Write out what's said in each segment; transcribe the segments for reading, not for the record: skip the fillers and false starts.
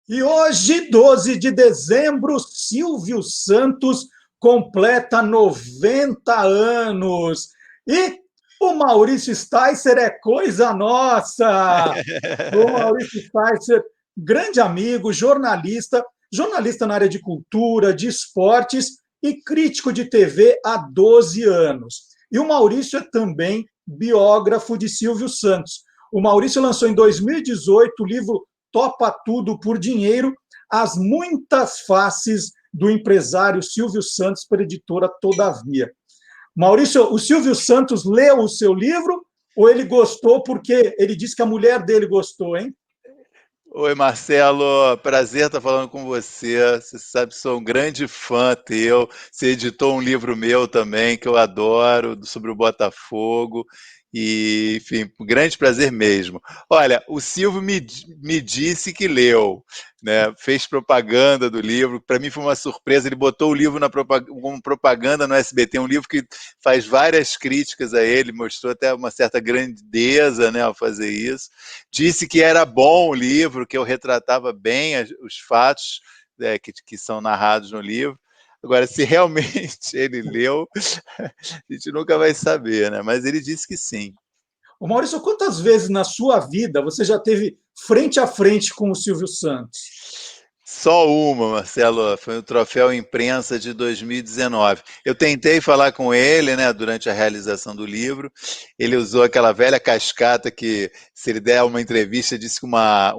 E hoje, 12 de dezembro, Silvio Santos completa 90 anos. E o Maurício Sticer é coisa nossa. O Maurício Sticer, grande amigo, jornalista na área de cultura, de esportes e crítico de TV há 12 anos. E o Maurício é também biógrafo de Silvio Santos. O Maurício lançou em 2018 o livro Topa Tudo por Dinheiro, as muitas faces do empresário Silvio Santos para a editora Todavia. Maurício, o Silvio Santos leu o seu livro ou ele gostou porque ele disse que a mulher dele gostou, hein? Oi, Marcelo, prazer estar falando com você. Você sabe, sou um grande fã teu. Você editou um livro meu também, que eu adoro, sobre o Botafogo. E, enfim, um grande prazer mesmo. Olha, o Silvio me disse que leu, né? Fez propaganda do livro. Para mim foi uma surpresa. Ele botou o livro como propaganda no SBT, um livro que faz várias críticas a ele, mostrou até uma certa grandeza, né, ao fazer isso. Disse que era bom o livro, que eu retratava bem os fatos, que são narrados no livro. Agora, se realmente ele leu, a gente nunca vai saber, né? Mas ele disse que sim. Ô Maurício, quantas vezes na sua vida você já teve frente a frente com o Silvio Santos? Só uma, Marcelo, foi o Troféu Imprensa de 2019. Eu tentei falar com ele, né, durante a realização do livro. Ele usou aquela velha cascata que, se ele der uma entrevista, disse que uma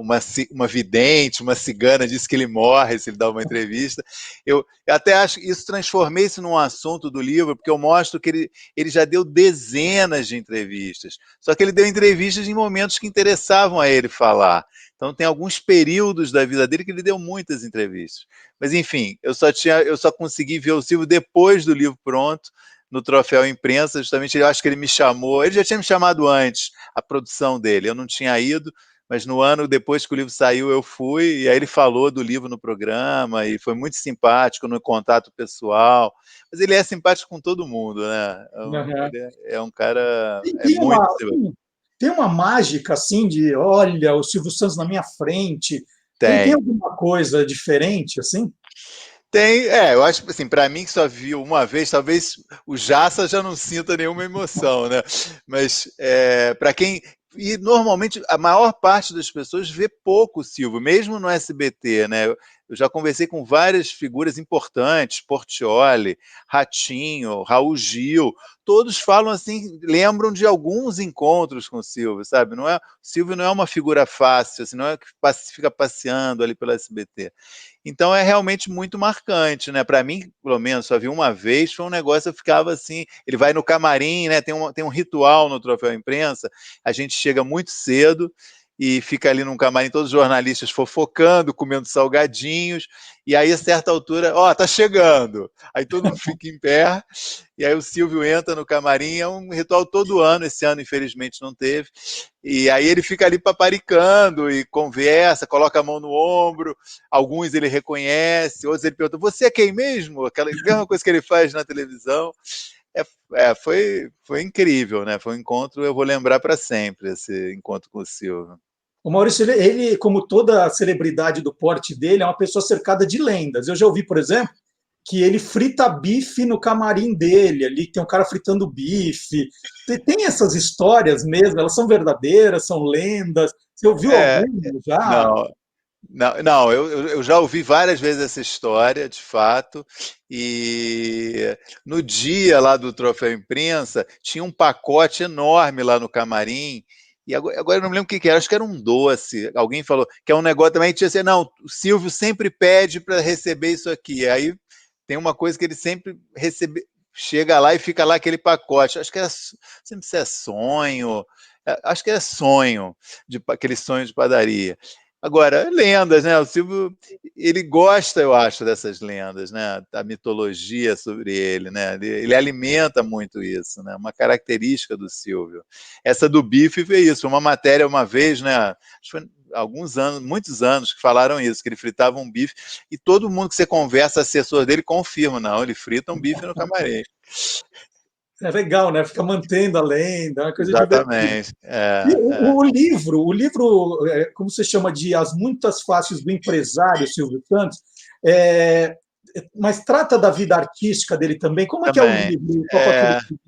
vidente, uma cigana, disse que ele morre se ele dar uma entrevista. Eu até acho que isso transformei isso num assunto do livro, porque eu mostro que ele já deu dezenas de entrevistas. Só que ele deu entrevistas em momentos que interessavam a ele falar. Então tem alguns períodos da vida dele que ele deu muitas entrevistas. Mas enfim, eu só consegui ver o Silvio depois do livro pronto, no Troféu Imprensa, justamente eu acho que ele me chamou, ele já tinha me chamado antes, a produção dele, eu não tinha ido, mas no ano depois que o livro saiu eu fui, e aí ele falou do livro no programa, e foi muito simpático no contato pessoal, mas ele é simpático com todo mundo, né? Uhum. Ele é um cara, Tem, é tem muito... uma, tem uma mágica assim de, olha, o Silvio Santos na minha frente. Tem Tem. alguma coisa diferente assim? Eu acho que assim, para mim que só viu uma vez, talvez o Jassa já não sinta nenhuma emoção, né? Mas para quem. E normalmente a maior parte das pessoas vê pouco o Silvio, mesmo no SBT, né? Eu já conversei com várias figuras importantes, Portiolli, Ratinho, Raul Gil, todos falam assim, lembram de alguns encontros com o Silvio, sabe? O Silvio não é uma figura fácil, assim, não é que fica passeando ali pelo SBT. Então é realmente muito marcante, né? Para mim, pelo menos, só vi uma vez, foi um negócio, eu ficava assim, ele vai no camarim, né? Tem um ritual no Troféu Imprensa, a gente chega muito cedo e fica ali num camarim, todos os jornalistas fofocando, comendo salgadinhos, e aí a certa altura, ó, tá chegando. Aí todo mundo fica em pé, e aí o Silvio entra no camarim, é um ritual todo ano, esse ano infelizmente não teve, e aí ele fica ali paparicando e conversa, coloca a mão no ombro, alguns ele reconhece, outros ele pergunta, você é quem mesmo? Aquela mesma coisa que ele faz na televisão. Foi incrível, né? Foi um encontro, eu vou lembrar para sempre esse encontro com o Silvio. O Maurício, ele, como toda celebridade do porte dele, é uma pessoa cercada de lendas. Eu já ouvi, por exemplo, que ele frita bife no camarim dele, ali tem um cara fritando bife. Tem essas histórias mesmo, elas são verdadeiras, são lendas. Você ouviu É, alguma já? não, não, eu já ouvi várias vezes essa história, de fato, e no dia lá do Troféu Imprensa, tinha um pacote enorme lá no camarim, e agora eu não me lembro o que que era, acho que era um doce, alguém falou, que é um negócio também, tinha assim, não, o Silvio sempre pede para receber isso aqui, aí tem uma coisa que ele sempre recebe, chega lá e fica lá aquele pacote, acho que é, sempre se é sonho, acho que é sonho, aquele sonho de padaria. Agora, lendas, né? O Silvio, ele gosta, eu acho, dessas lendas, né? Da mitologia sobre ele, né? Ele alimenta muito isso, né? Uma característica do Silvio. Essa do bife foi isso. Uma matéria uma vez, né? Acho que foi alguns anos, muitos anos que falaram isso, que ele fritava um bife e todo mundo que você conversa, assessor dele, confirma, não, ele frita um bife no camarim. É legal, né? Fica mantendo a lenda, é uma coisa divertida. Exatamente. E o livro, como você chama de As Muitas Faces do Empresário, Silvio Santos, é, mas trata da vida artística dele também. Como é que é o Também. livro? Toca aquele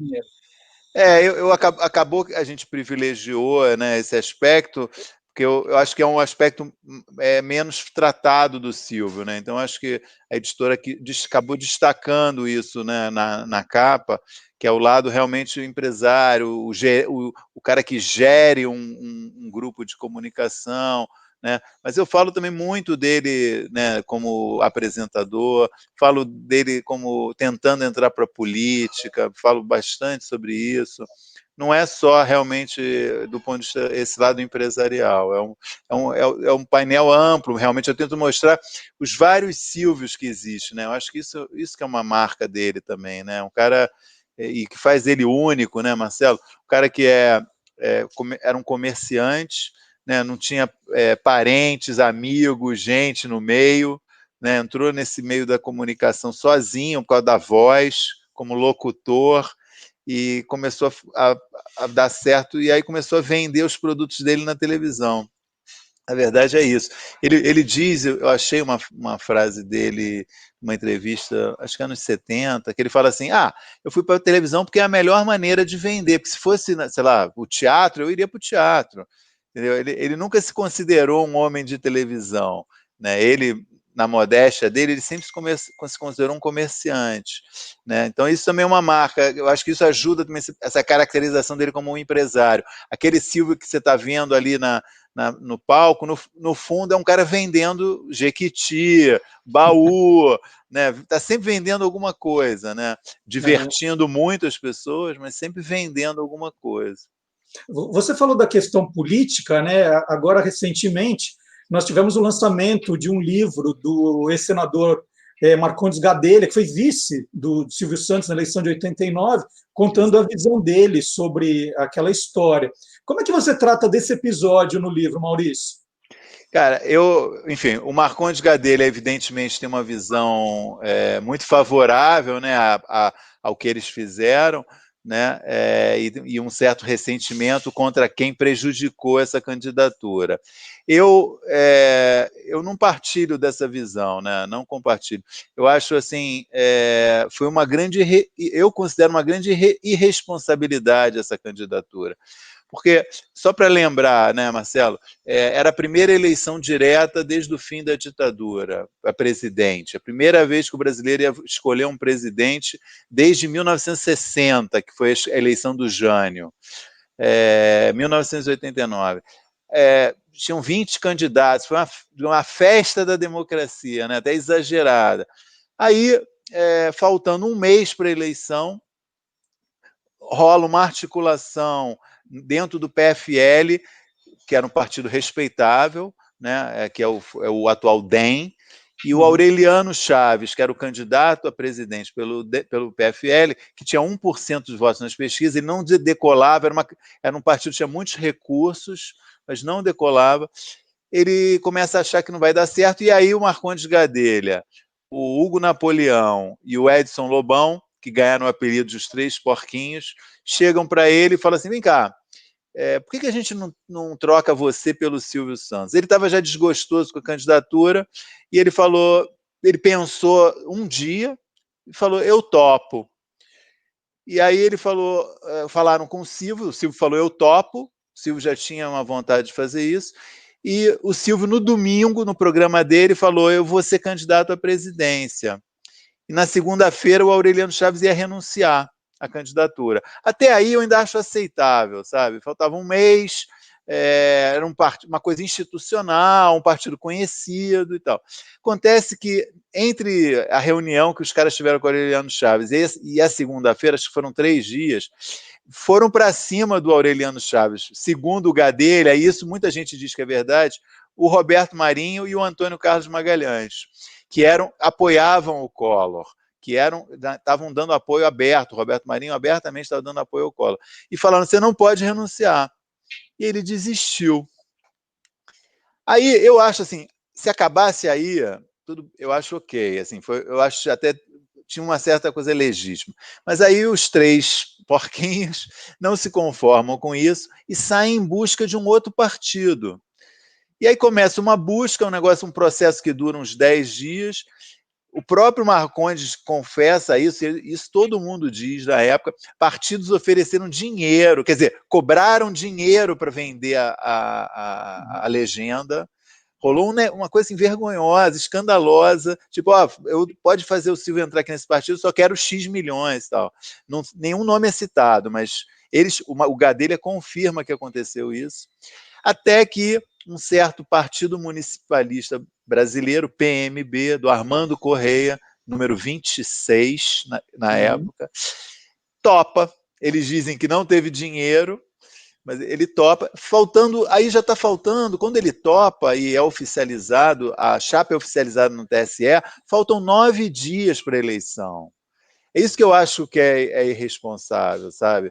É, dinheiro. acabou que a gente privilegiou, né, esse aspecto, porque eu acho que é um aspecto menos tratado do Silvio, né? Então acho que a editora acabou destacando isso, né, na capa, que é o lado realmente empresário, o cara que gere um grupo de comunicação, né? Mas eu falo também muito dele, né, como apresentador, falo dele como tentando entrar para a política, falo bastante sobre isso. Não é só realmente do ponto de vista esse lado empresarial, é um painel amplo, realmente eu tento mostrar os vários Silvios que existem, né? Eu acho que isso que é uma marca dele também, né? Um cara e que faz ele único, né, Marcelo? Um cara que era um comerciante, né? Não tinha parentes, amigos, gente no meio, né? Entrou nesse meio da comunicação sozinho por causa da voz, como locutor, e começou a dar certo, e aí começou a vender os produtos dele na televisão. A verdade é isso. Ele diz, eu achei uma frase dele, uma entrevista, acho que anos 70, que ele fala assim: eu fui para a televisão porque é a melhor maneira de vender, porque se fosse, sei lá, o teatro, eu iria para o teatro. Entendeu? Ele nunca se considerou um homem de televisão. Né? Ele, na modéstia dele, ele sempre se considerou um comerciante. Né? Então, isso também é uma marca. Eu acho que isso ajuda também essa caracterização dele como um empresário. Aquele Silvio que você está vendo ali no palco, no fundo é um cara vendendo jequiti, baú, né? Tá sempre vendendo alguma coisa, né? Divertindo muito as pessoas, mas sempre vendendo alguma coisa. Você falou da questão política, né? Agora, recentemente, nós tivemos o lançamento de um livro do ex-senador Marcondes Gadelha, que foi vice do Silvio Santos na eleição de 89, contando a visão dele sobre aquela história. Como é que você trata desse episódio no livro, Maurício? Cara, enfim, o Marcondes Gadelha, evidentemente, tem uma visão muito favorável, né, ao que eles fizeram, né, e um certo ressentimento contra quem prejudicou essa candidatura. Eu não partilho dessa visão, né, não compartilho. Eu acho assim, foi uma grande, eu considero uma grande irresponsabilidade essa candidatura. Porque, só para lembrar, né, Marcelo, era a primeira eleição direta desde o fim da ditadura, a presidente. A primeira vez que o brasileiro ia escolher um presidente desde 1960, que foi a eleição do Jânio, 1989. Tinham 20 candidatos, foi uma festa da democracia, né, até exagerada. Aí, faltando um mês para a eleição, rola uma articulação dentro do PFL, que era um partido respeitável, né, que é o atual DEM, e o Aureliano Chaves, que era o candidato a presidente pelo PFL, que tinha 1% dos votos nas pesquisas, ele não decolava, era um partido que tinha muitos recursos, mas não decolava. Ele começa a achar que não vai dar certo, e aí o Marcondes Gadelha, o Hugo Napoleão e o Edson Lobão, que ganharam o apelido dos Três Porquinhos, chegam para ele e falam assim: vem cá, por que a gente não troca você pelo Silvio Santos? Ele estava já desgostoso com a candidatura e ele pensou um dia e falou: eu topo. E aí falaram com o Silvio falou: eu topo. O Silvio já tinha uma vontade de fazer isso. E o Silvio, no domingo, no programa dele, falou: eu vou ser candidato à presidência. E na segunda-feira o Aureliano Chaves ia renunciar à candidatura. Até aí eu ainda acho aceitável, sabe? Faltava um mês, era uma coisa institucional, um partido conhecido e tal. Acontece que entre a reunião que os caras tiveram com o Aureliano Chaves e a segunda-feira, acho que foram 3 dias, foram para cima do Aureliano Chaves. Segundo o Gadelha, e isso muita gente diz que é verdade, o Roberto Marinho e o Antônio Carlos Magalhães, que apoiavam o Collor, que estavam dando apoio aberto. O Roberto Marinho abertamente estava dando apoio ao Collor. E falaram: você não pode renunciar. E ele desistiu. Aí eu acho assim, se acabasse aí, tudo, eu acho ok. Assim, eu acho até tinha uma certa coisa legítima. Mas aí os 3 porquinhos não se conformam com isso e saem em busca de um outro partido. E aí começa uma busca, um processo que dura uns 10 dias. O próprio Marcondes confessa isso todo mundo diz na época. Partidos ofereceram dinheiro, quer dizer, cobraram dinheiro para vender a legenda. Rolou uma coisa assim, vergonhosa, escandalosa, tipo, pode fazer o Silvio entrar aqui nesse partido, só quero X milhões e tal. Não, nenhum nome é citado, mas o Gadelha confirma que aconteceu isso, até que um certo partido municipalista brasileiro, PMB, do Armando Correia, número 26 na época, topa. Eles dizem que não teve dinheiro, mas ele topa, aí já está faltando, quando ele topa e é oficializado, a chapa é oficializada no TSE, faltam 9 dias para a eleição. É isso que eu acho que é irresponsável, sabe?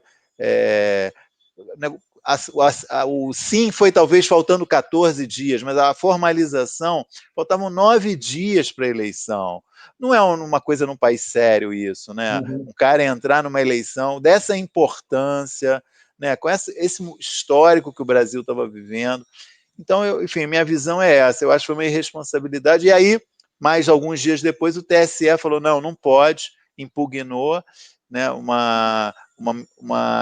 O sim foi talvez faltando 14 dias, mas a formalização, faltavam 9 dias para a eleição. Não é uma coisa num país sério isso, né? Um cara entrar numa eleição dessa importância, né, com esse histórico que o Brasil estava vivendo. Então, enfim, minha visão é essa. Eu acho que foi uma irresponsabilidade. E aí, mais alguns dias depois, o TSE falou, não pode, impugnou, né,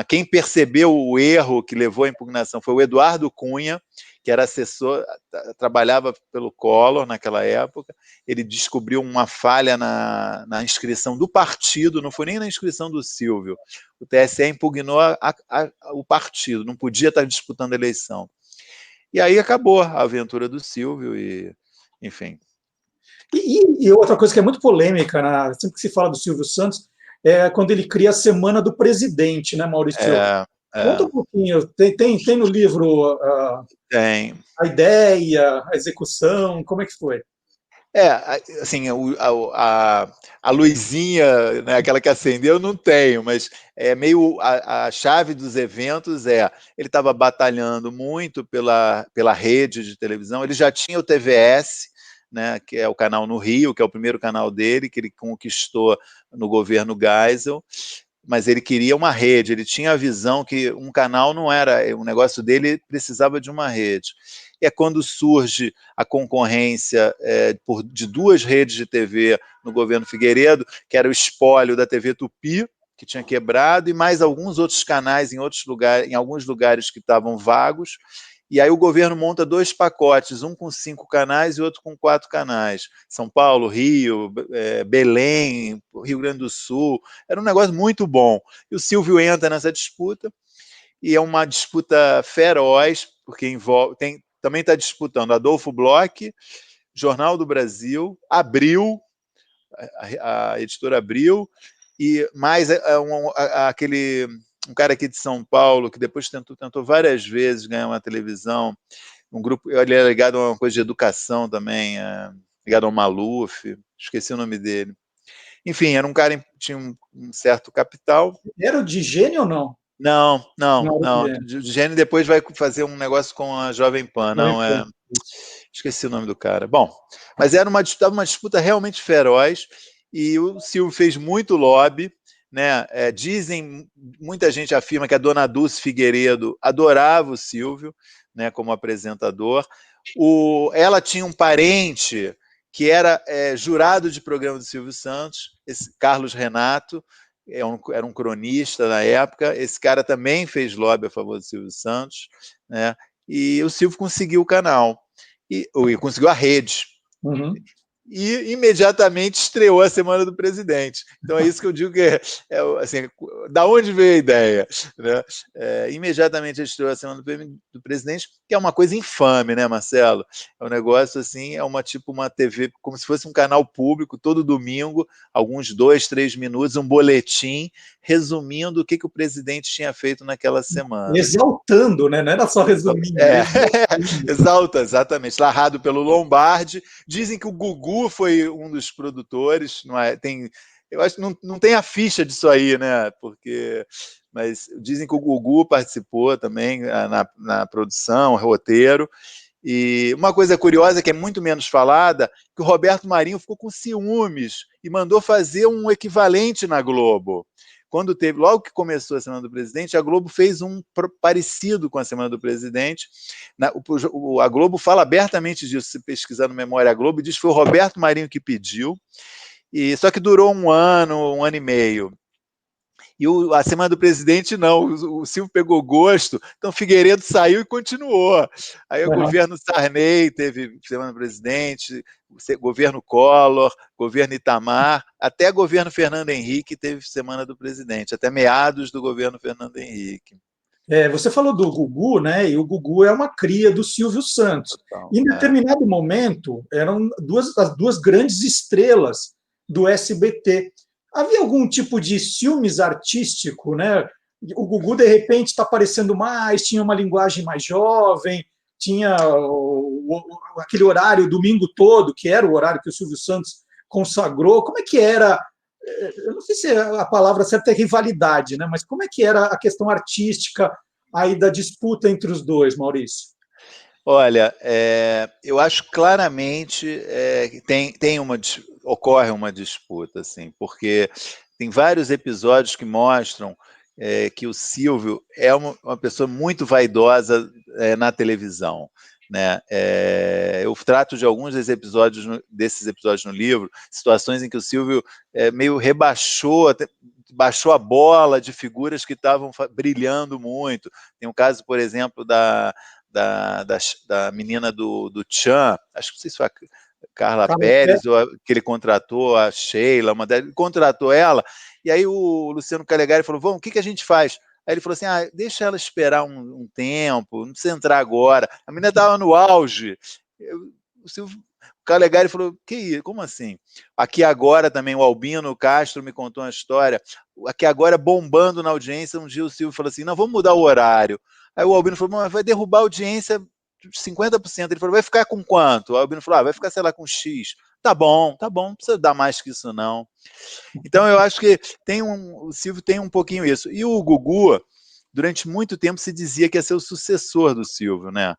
quem percebeu o erro que levou à impugnação foi o Eduardo Cunha, que era assessor, trabalhava pelo Collor naquela época. Ele descobriu uma falha na inscrição do partido, não foi nem na inscrição do Silvio. O TSE impugnou o partido, não podia estar disputando a eleição. E aí acabou a aventura do Silvio, e enfim. E outra coisa que é muito polêmica, né? Sempre que se fala do Silvio Santos, é quando ele cria a Semana do Presidente, né, Maurício? Conta um pouquinho. Tem no livro tem a ideia, a execução, como é que foi? Assim, a luzinha, né, aquela que acendeu, não tenho, mas é meio a chave dos eventos ele estava batalhando muito pela rede de televisão, ele já tinha o TVS, né, que é o canal no Rio, que é o primeiro canal dele, que ele conquistou no governo Geisel, mas ele queria uma rede, ele tinha a visão que um canal não era, o negócio dele precisava de uma rede. E é quando surge a concorrência de 2 redes de TV no governo Figueiredo, que era o espólio da TV Tupi, que tinha quebrado, e mais alguns outros canais em alguns lugares que estavam vagos. E aí o governo monta 2 pacotes, um com 5 canais e outro com 4 canais. São Paulo, Rio, Belém, Rio Grande do Sul. Era um negócio muito bom. E o Silvio entra nessa disputa, e é uma disputa feroz, porque também está disputando Adolfo Bloch, Jornal do Brasil, Abril, a editora Abril, e mais um cara aqui de São Paulo, que depois tentou várias vezes ganhar uma televisão, um grupo, ele é ligado a uma coisa de educação também, ligado ao Maluf, esqueci o nome dele. Enfim, era um cara que tinha um certo capital. Era o Digênio ou não? Não. O Digênio depois vai fazer um negócio com a Jovem Pan, esqueci o nome do cara. Bom, mas era uma disputa realmente feroz, e o Silvio fez muito lobby, né? Muita gente afirma que a dona Dulce Figueiredo adorava o Silvio, né, como apresentador. Ela tinha um parente que era jurado de programa do Silvio Santos, esse Carlos Renato, era um cronista na época. Esse cara também fez lobby a favor do Silvio Santos, né? E o Silvio conseguiu o canal, e conseguiu a rede. E imediatamente estreou a Semana do Presidente. Então é isso que eu digo, que assim, da onde veio a ideia, né? Imediatamente estreou a Semana do Presidente, que é uma coisa infame, né, Marcelo? É um negócio assim, uma TV, como se fosse um canal público, todo domingo, alguns 2, 3 minutos, um boletim resumindo o que o presidente tinha feito naquela semana. Exaltando, né? Não era só resumindo. Exalta, exatamente. Narrado pelo Lombardi. Dizem que o Gugu foi um dos produtores. Eu acho que não tem a ficha disso aí, né? Mas dizem que o Gugu participou também na produção, roteiro. E uma coisa curiosa, que é muito menos falada, que o Roberto Marinho ficou com ciúmes e mandou fazer um equivalente na Globo. Quando teve, logo que começou a Semana do Presidente, a Globo fez um parecido com a Semana do Presidente. A Globo fala abertamente disso, se pesquisar no Memória Globo, diz que foi o Roberto Marinho que pediu, e só que durou um ano e meio. E a Semana do Presidente, não. O Silvio pegou gosto, então Figueiredo saiu e continuou. Aí o governo Sarney teve Semana do Presidente, governo Collor, governo Itamar, até governo Fernando Henrique teve Semana do Presidente, até meados do governo Fernando Henrique. Você falou do Gugu, né? E o Gugu é uma cria do Silvio Santos. Total, Em determinado momento, eram as duas grandes estrelas do SBT. Havia algum tipo de ciúmes artístico, né? O Gugu, de repente, está aparecendo mais, tinha uma linguagem mais jovem, tinha aquele horário domingo todo, que era o horário que o Silvio Santos consagrou. Como é que era? Eu não sei se a palavra certa é rivalidade, né? Mas como é que era a questão artística aí da disputa entre os dois, Maurício? Olha, eu acho claramente que ocorre uma disputa, assim, porque tem vários episódios que mostram que o Silvio é uma pessoa muito vaidosa na televisão. Né? Eu trato de alguns desses episódios no livro, situações em que o Silvio meio baixou a bola de figuras que estavam brilhando muito. Tem um caso, por exemplo, da menina do Tchan, acho que não sei se foi a Carla Pérez, ou que ele contratou, a Sheila, ele contratou ela, e aí o Luciano Calegari falou, o que a gente faz? Aí ele falou assim, deixa ela esperar um tempo, não precisa entrar agora. A menina estava no auge. O Calegari falou, como assim? Aqui Agora também, o Albino Castro me contou uma história, Aqui Agora bombando na audiência, um dia o Silvio falou assim, não, vamos mudar o horário. Aí o Albino falou, mas vai derrubar a audiência 50%. Ele falou, vai ficar com quanto? O Albino falou, vai ficar, sei lá, com X. Tá bom, não precisa dar mais que isso, não. Então, eu acho que o Silvio tem um pouquinho isso. E o Gugu, durante muito tempo, se dizia que ia ser o sucessor do Silvio, né?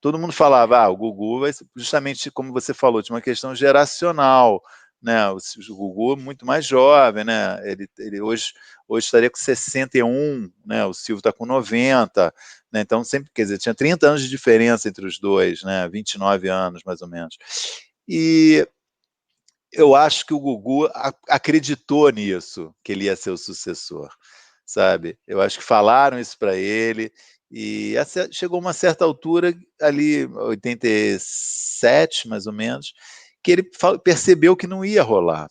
Todo mundo falava, o Gugu vai ser, justamente como você falou, tinha uma questão geracional, né? O Gugu é muito mais jovem, né? Ele hoje estaria com 61, né? O Silvio está com 90, né? Então sempre, quer dizer, tinha 30 anos de diferença entre os dois, né? 29 anos, mais ou menos. E eu acho que o Gugu acreditou nisso, que ele ia ser o sucessor, sabe? Eu acho que falaram isso para ele, e chegou uma certa altura, ali, 87, mais ou menos, que ele percebeu que não ia rolar.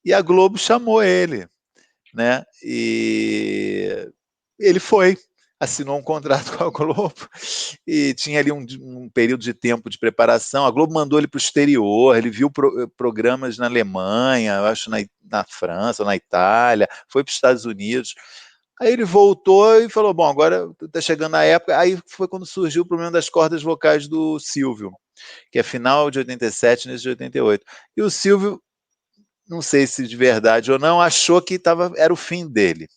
E a Globo chamou ele, né? E ele foi, assinou um contrato com a Globo e tinha ali um período de tempo de preparação. A Globo mandou ele para o exterior, ele viu programas na Alemanha, eu acho na França, na Itália, foi para os Estados Unidos. Aí ele voltou e falou, bom, agora está chegando a época. Aí foi quando surgiu o problema das cordas vocais do Silvio, que é final de 87, início de 88. E o Silvio, não sei se de verdade ou não, achou que era o fim dele.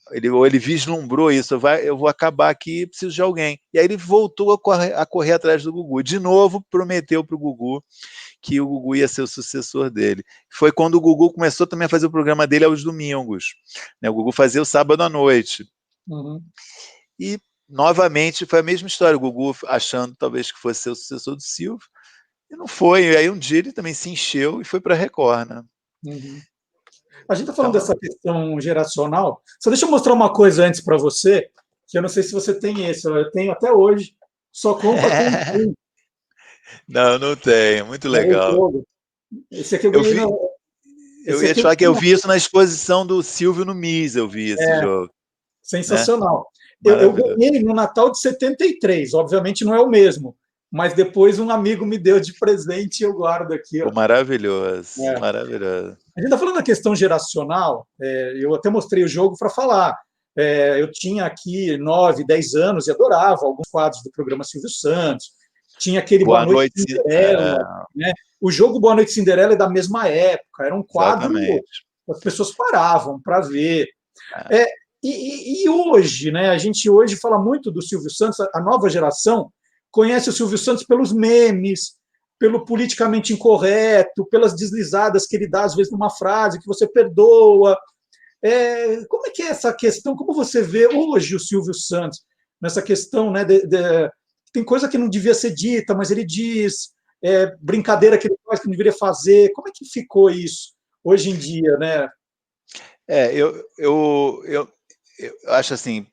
Ele vislumbrou isso, eu vou acabar aqui, preciso de alguém. E aí ele voltou a correr atrás do Gugu. De novo, prometeu para o Gugu que o Gugu ia ser o sucessor dele. Foi quando o Gugu começou também a fazer o programa dele aos domingos. O Gugu fazia o sábado à noite. Uhum. E, novamente, foi a mesma história. O Gugu achando talvez que fosse ser o sucessor do Silvio, e não foi. E aí um dia ele também se encheu e foi para a Record, né? Uhum. A gente está falando dessa questão geracional. Só deixa eu mostrar uma coisa antes para você, que eu não sei se você tem esse, eu tenho até hoje, só compra com Não tenho. Muito legal. Esse aqui eu Eu ganhei vi, eu ia te falar que eu vi isso na exposição do Silvio no MIS, eu vi esse jogo. Sensacional. Né? Eu ganhei no Natal de 73, obviamente não é o mesmo, mas depois um amigo me deu de presente e eu guardo aqui. Pô, maravilhoso, maravilhoso. A gente está falando da questão geracional, eu até mostrei o jogo para falar. Eu tinha aqui 9, 10 anos e adorava alguns quadros do programa Silvio Santos. Tinha aquele Boa Noite Cinderela. Né? O jogo Boa Noite Cinderela é da mesma época. Era um quadro que as pessoas paravam para ver. E hoje, né, a gente hoje fala muito do Silvio Santos, a nova geração conhece o Silvio Santos pelos memes, pelo politicamente incorreto, pelas deslizadas que ele dá, às vezes, numa frase que você perdoa. Como é que é essa questão? Como você vê hoje o Silvio Santos nessa questão, né? Tem coisa que não devia ser dita, mas ele diz, brincadeira que ele faz que não deveria fazer. Como é que ficou isso hoje em dia, né? Eu acho assim,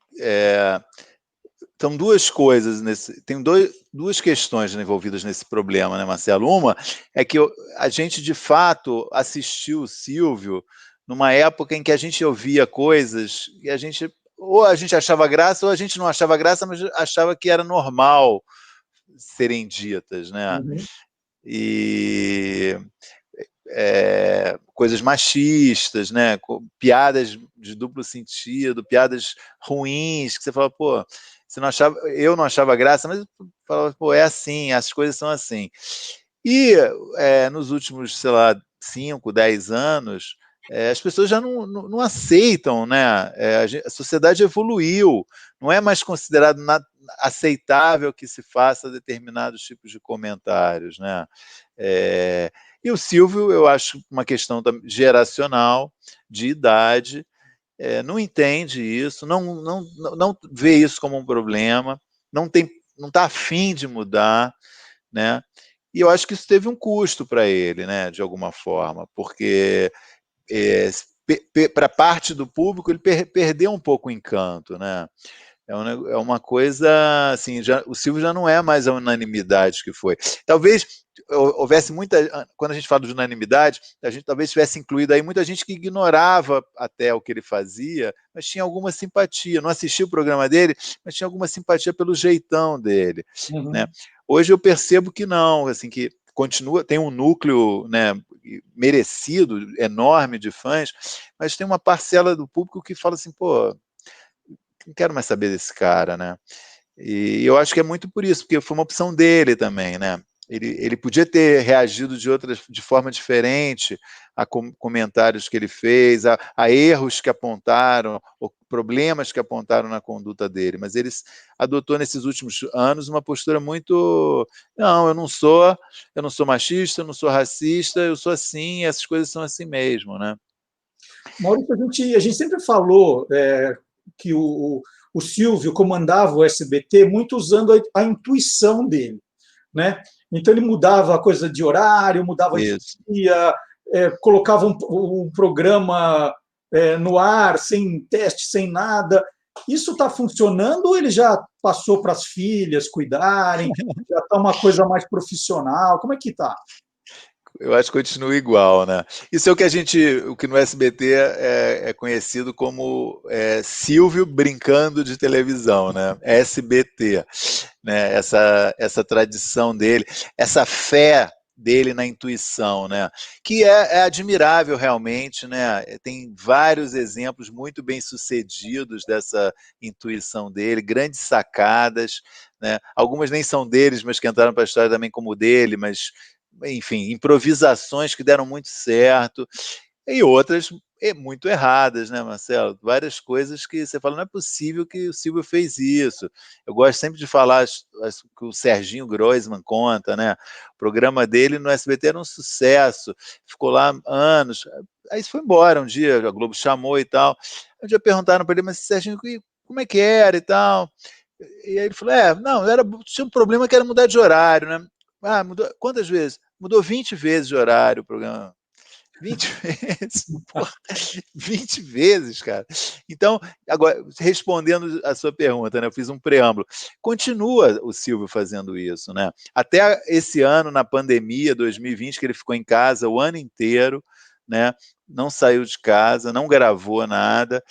são duas coisas tem duas questões envolvidas nesse problema, né, Marcelo? Uma é que a gente de fato assistiu o Silvio numa época em que a gente ouvia coisas e ou a gente achava graça ou a gente não achava graça, mas achava que era normal serem ditas, né? Uhum. E coisas machistas, né? Piadas de duplo sentido, piadas ruins, que você fala, pô, você não achava, eu não achava graça, mas eu falava, pô, é assim, as coisas são assim. E nos últimos, sei lá, 5, 10 anos, as pessoas já não aceitam, né? A sociedade evoluiu, não é mais considerado aceitável que se faça determinados tipos de comentários, né? E o Silvio, eu acho uma questão geracional, de idade, não entende isso, não vê isso como um problema, não está afim de mudar, né? E eu acho que isso teve um custo para ele, né, de alguma forma, porque para parte do público ele perdeu um pouco o encanto, né? É uma coisa assim, o Silvio já não é mais a unanimidade que foi. Talvez houvesse muita, quando a gente fala de unanimidade, a gente talvez tivesse incluído aí muita gente que ignorava até o que ele fazia, mas tinha alguma simpatia, não assistia o programa dele, mas tinha alguma simpatia pelo jeitão dele, né? Uhum. Hoje eu percebo que não, assim, que continua, tem um núcleo, né, merecido, enorme de fãs, mas tem uma parcela do público que fala assim, pô, não quero mais saber desse cara, né? E eu acho que é muito por isso, porque foi uma opção dele também, né? Ele podia ter reagido de forma diferente a comentários que ele fez, a erros que apontaram, ou problemas que apontaram na conduta dele, mas ele adotou nesses últimos anos uma postura muito, não, eu não sou machista, eu não sou racista, eu sou assim, essas coisas são assim mesmo, né? Maurício, a gente sempre falou que o Silvio comandava o SBT muito usando a intuição dele, né? Então ele mudava a coisa de horário, mudava de Isso. dia, colocava um programa no ar, sem teste, sem nada. Isso está funcionando ou ele já passou para as filhas cuidarem? Já está uma coisa mais profissional? Como é que está? Eu acho que continua igual, né? Isso é o que no SBT é conhecido como Silvio brincando de televisão, né? SBT, né? Essa tradição dele, essa fé dele na intuição, né? Que é admirável realmente, né? Tem vários exemplos muito bem sucedidos dessa intuição dele, grandes sacadas, né? Algumas nem são deles, mas que entraram para a história também como dele, mas enfim, improvisações que deram muito certo, e outras muito erradas, né, Marcelo? Várias coisas que você fala, não é possível que o Silvio fez isso. Eu gosto sempre de falar que o Serginho Groisman conta, né? O programa dele no SBT era um sucesso, ficou lá anos, aí foi embora um dia, a Globo chamou e tal. Um dia perguntaram para ele, mas Serginho, como é que era e tal? E aí ele falou, não, tinha um problema que era mudar de horário, né? Ah, mudou quantas vezes? Mudou 20 vezes de horário o programa. 20 vezes, porra, 20 vezes, cara. Então, agora, respondendo a sua pergunta, né, eu fiz um preâmbulo. Continua o Silvio fazendo isso, né? Até esse ano, na pandemia, 2020, que ele ficou em casa o ano inteiro, né? Não saiu de casa, não gravou nada.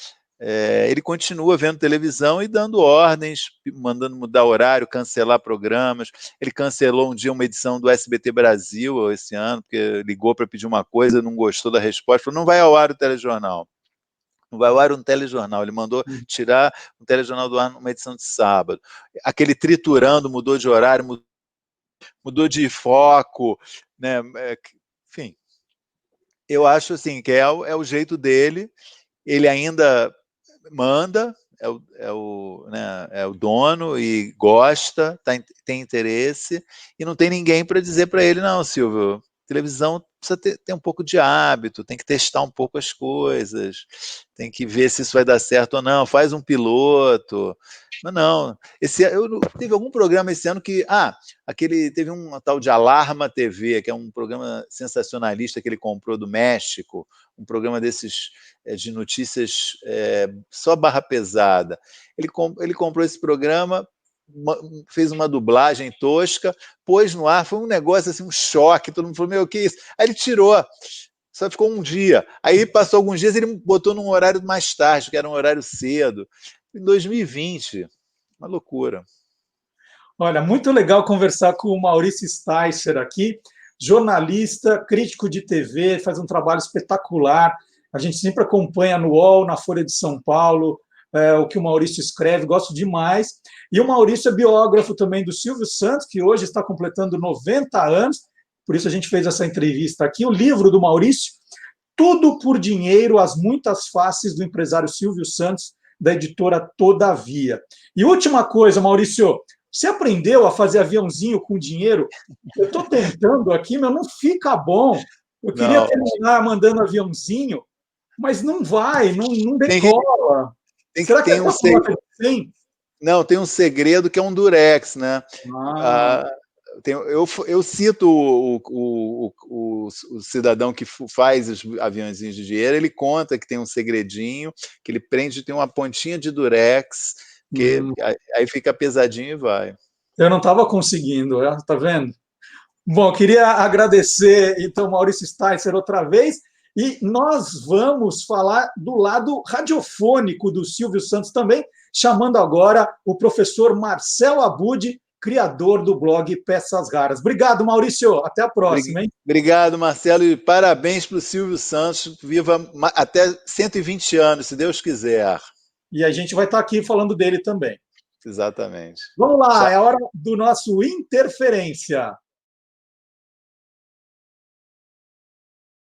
Ele continua vendo televisão e dando ordens, mandando mudar horário, cancelar programas. Ele cancelou um dia uma edição do SBT Brasil esse ano, porque ligou para pedir uma coisa, não gostou da resposta, falou, não vai ao ar o telejornal. Não vai ao ar um telejornal. Ele mandou tirar um telejornal do ar numa edição de sábado. Aquele triturando mudou de horário, mudou de foco, né? Enfim, eu acho assim que é o jeito dele. Ele ainda manda, né, é o dono e gosta, tem interesse, e não tem ninguém para dizer para ele, não, Silvio, televisão precisa ter um pouco de hábito, tem que testar um pouco as coisas, tem que ver se isso vai dar certo ou não, faz um piloto. Mas não, teve algum programa esse ano que, teve um tal de Alarma TV, que é um programa sensacionalista que ele comprou do México, um programa desses de notícias só barra pesada. Ele comprou esse programa, fez uma dublagem tosca, pôs no ar, foi um negócio assim, um choque, todo mundo falou, meu, o que é isso? Aí ele tirou, só ficou um dia. Aí passou alguns dias, ele botou num horário mais tarde, que era um horário cedo, em 2020. Uma loucura. Olha, muito legal conversar com o Maurício Sticer aqui, jornalista, crítico de TV, faz um trabalho espetacular. A gente sempre acompanha no UOL, na Folha de São Paulo, o que o Maurício escreve, gosto demais. E o Maurício é biógrafo também do Silvio Santos, que hoje está completando 90 anos, por isso a gente fez essa entrevista aqui. O livro do Maurício, Tudo por Dinheiro, as muitas faces do empresário Silvio Santos, da editora Todavia. E última coisa, Maurício, você aprendeu a fazer aviãozinho com dinheiro? Eu estou tentando aqui, mas não fica bom. Eu queria terminar mandando aviãozinho, mas não vai, não decola. Será que é essa nota de 100? Não, tem um segredo que é um durex, né? Eu cito o cidadão que faz os aviãozinhos de dinheiro, ele conta que tem um segredinho, que ele prende, tem uma pontinha de durex, que aí fica pesadinho e vai. Eu não estava conseguindo, tá vendo? Bom, queria agradecer, então, Maurício Sticer outra vez, e nós vamos falar do lado radiofônico do Silvio Santos também, chamando agora o professor Marcelo Abud, criador do blog Peças Raras. Obrigado, Maurício. Até a próxima, hein? Obrigado, Marcelo, e parabéns para o Silvio Santos. Viva até 120 anos, se Deus quiser. E a gente vai estar aqui falando dele também. Exatamente. Vamos lá, é a hora do nosso Interferência.